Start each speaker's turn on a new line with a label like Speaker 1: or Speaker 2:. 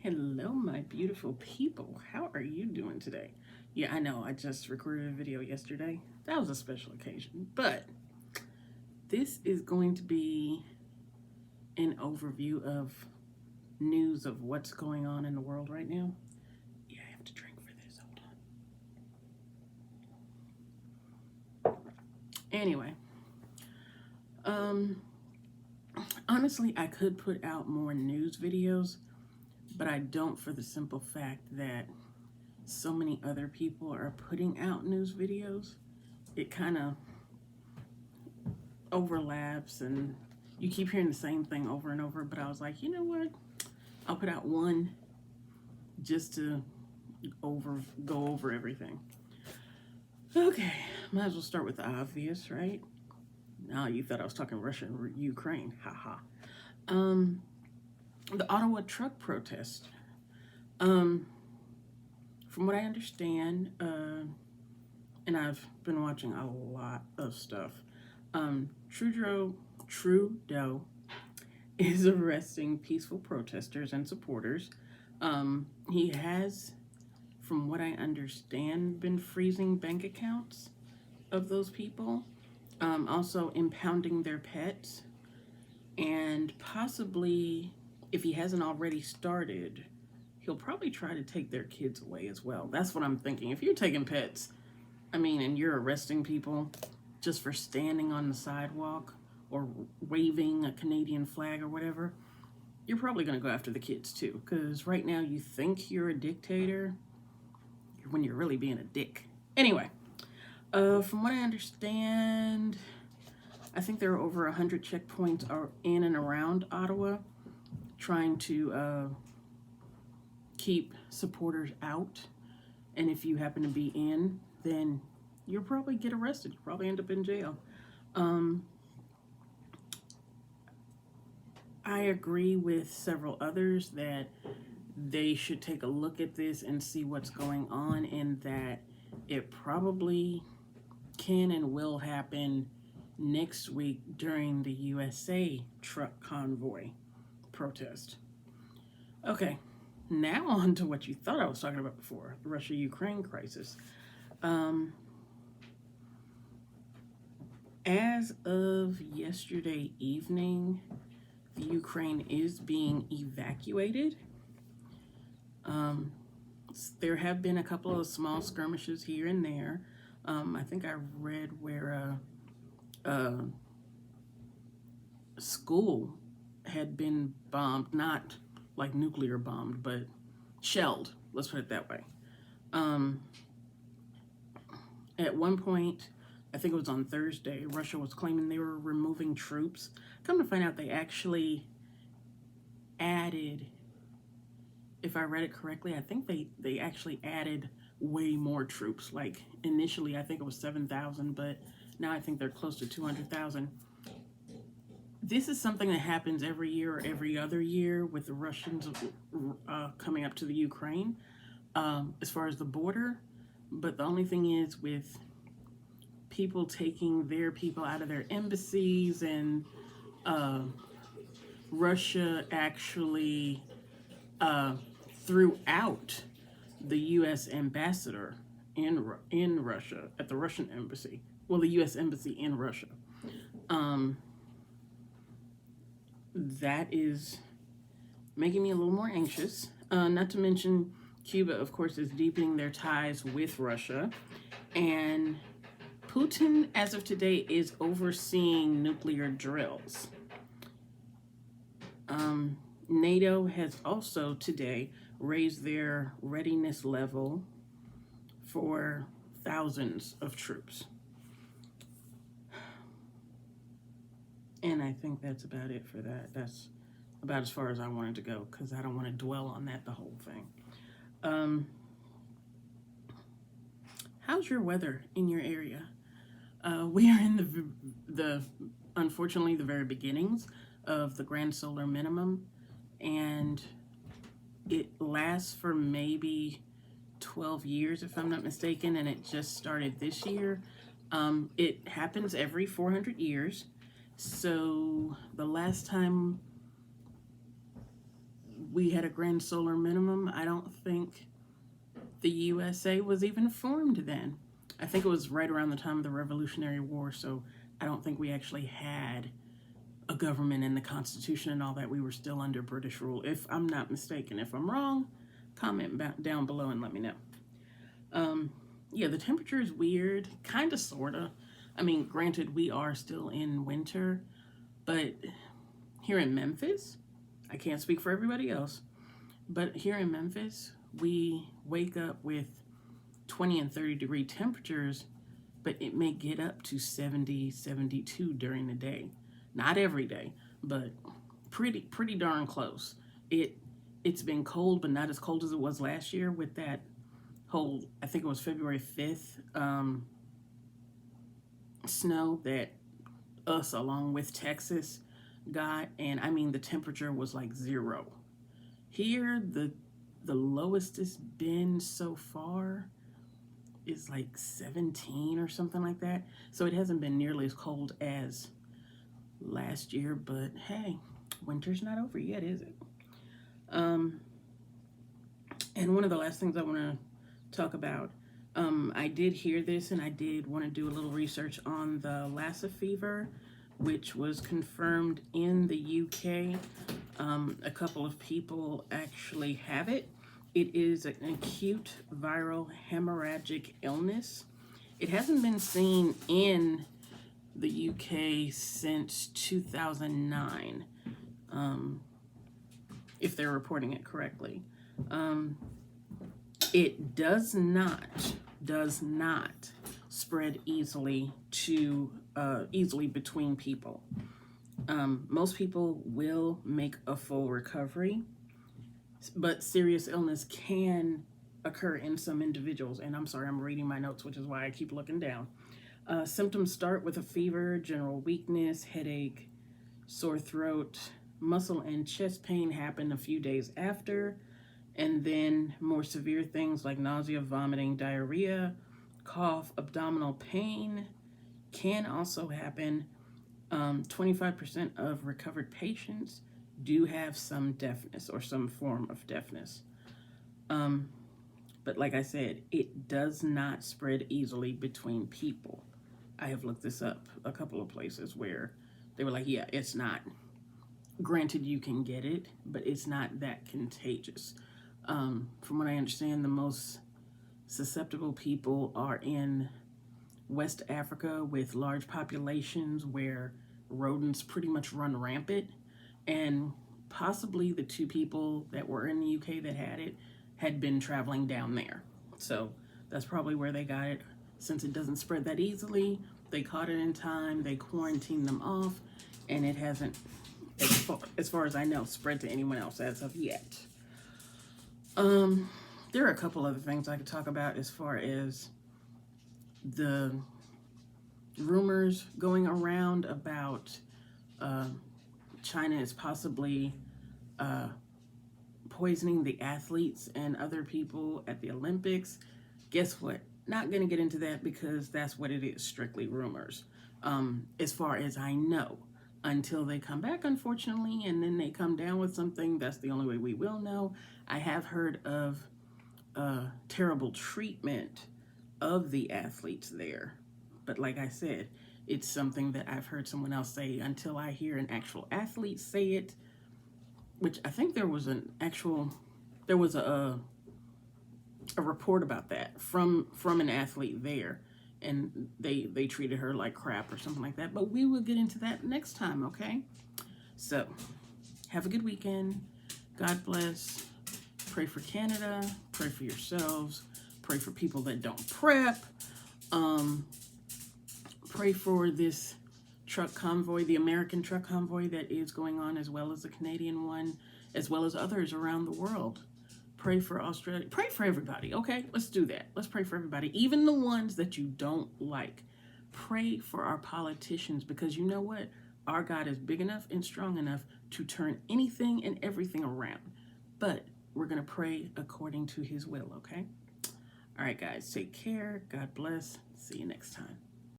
Speaker 1: Hello, my beautiful people. How are you doing today? Yeah, I know I just recorded a video yesterday. That was a special occasion, but this is going to be an overview of news of what's going on in the world right now. Yeah, I have to drink for this. Hold on. Anyway, honestly, I could put out more news videos, but I don't for the simple fact that so many other people are putting out news videos. It kind of overlaps and you keep hearing the same thing over and over, but I was like, you know what? I'll put out one just to go over everything. Okay, might as well start with the obvious, right? Now you thought I was talking Russia and Ukraine. Haha. The Ottawa truck protest. From what I understand, and I've been watching a lot of stuff, Trudeau is arresting peaceful protesters and supporters. He has, from what I understand, been freezing bank accounts of those people, also impounding their pets, and possibly, if he hasn't already started, he'll probably try to take their kids away as well. That's what I'm thinking. If you're taking pets, and you're arresting people just for standing on the sidewalk or waving a Canadian flag or whatever, you're probably going to go after the kids too. Because right now you think you're a dictator when you're really being a dick. Anyway, from what I understand, I think there are over 100 checkpoints are in and around Ottawa trying to keep supporters out. And if you happen to be in, then you'll probably get arrested. You'll probably end up in jail. I agree with several others that they should take a look at this and see what's going on, and that it probably can and will happen next week during the USA truck convoy protest. Okay, now on to what you thought I was talking about before, the Russia-Ukraine crisis. As of yesterday evening, the Ukraine is being evacuated. There have been a couple of small skirmishes here and there. I think I read where a school had been bombed, not like nuclear bombed, but shelled. Let's put it that way. At one point, I think it was on Thursday, Russia was claiming they were removing troops. Come to find out, they actually added, if I read it correctly, I think they actually added way more troops. Like initially, I think it was 7,000, but now I think they're close to 200,000. This is something that happens every year or every other year with the Russians coming up to the Ukraine as far as the border. But the only thing is, with people taking their people out of their embassies, and Russia actually threw out the U.S. ambassador in Russia at the Russian embassy. Well, the U.S. embassy in Russia. That is making me a little more anxious. Not to mention, Cuba, of course, is deepening their ties with Russia. And Putin, as of today, is overseeing nuclear drills. NATO has also today raised their readiness level for thousands of troops. And I think that's about it for that. That's about as far as I wanted to go, because I don't want to dwell on that the whole thing. How's your weather in your area? We are in the unfortunately the very beginnings of the grand solar minimum, and it lasts for maybe 12 years if I'm not mistaken, and it just started this year. It happens every 400 years. So the last time we had a grand solar minimum. I don't think the USA was even formed then. I think it was right around the time of the Revolutionary War, so I don't think we actually had a government and the Constitution and all that. We were still under British rule, if I'm not mistaken. If I'm wrong, comment down below and let me know. Yeah, the temperature is weird, kind of, sort of. I mean, granted, we are still in winter, but here in Memphis, I can't speak for everybody else, but here in Memphis, we wake up with 20 and 30 degree temperatures, but it may get up to 70, 72 during the day. Not every day, but pretty darn close. It's been cold, but not as cold as it was last year with that whole, I think it was February 5th, snow that us along with Texas got. And I mean, the temperature was like 0. Here, the lowest it's been so far is like 17 or something like that. So it hasn't been nearly as cold as last year, but hey, winter's not over yet, is it? And one of the last things I want to talk about, I did hear this and I did want to do a little research on the Lassa Fever, which was confirmed in the UK. A couple of people actually have it. It is an acute viral hemorrhagic illness. It hasn't been seen in the UK since 2009, if they're reporting it correctly. It does not spread easily between people. Most people will make a full recovery, but serious illness can occur in some individuals. And I'm sorry, I'm reading my notes, which is why I keep looking down. Symptoms start with a fever, general weakness, headache, sore throat, muscle and chest pain happen a few days after, and then more severe things like nausea, vomiting, diarrhea, cough, abdominal pain can also happen. 25% of recovered patients do have some deafness or some form of deafness. But like I said, it does not spread easily between people. I have looked this up a couple of places where they were like, yeah, it's not. Granted, you can get it, but it's not that contagious. From what I understand, the most susceptible people are in West Africa with large populations where rodents pretty much run rampant. And possibly the 2 people that were in the UK that had it had been traveling down there. So that's probably where they got it. Since it doesn't spread that easily, they caught it in time, they quarantined them off, and it hasn't, as far as I know, spread to anyone else as of yet. There are a couple other things I could talk about as far as the rumors going around about China is possibly poisoning the athletes and other people at the Olympics. Guess what? Not going to get into that because that's what it is, strictly rumors. As far as I know, until they come back, unfortunately, and then they come down with something, that's the only way we will know. I have heard of terrible treatment of the athletes there. But like I said, it's something that I've heard someone else say. Until I hear an actual athlete say it, which I think there was a report about that from an athlete there, and they treated her like crap or something like that. But we will get into that next time, okay? So, have a good weekend. God bless. Pray for Canada. Pray for yourselves. Pray for people that don't prep. Pray for this truck convoy, the American truck convoy that is going on, as well as the Canadian one, as well as others around the world. Pray for Australia. Pray for everybody, okay? Let's do that. Let's pray for everybody, even the ones that you don't like. Pray for our politicians, because you know what? Our God is big enough and strong enough to turn anything and everything around. But we're going to pray according to his will, okay? All right, guys, take care. God bless. See you next time.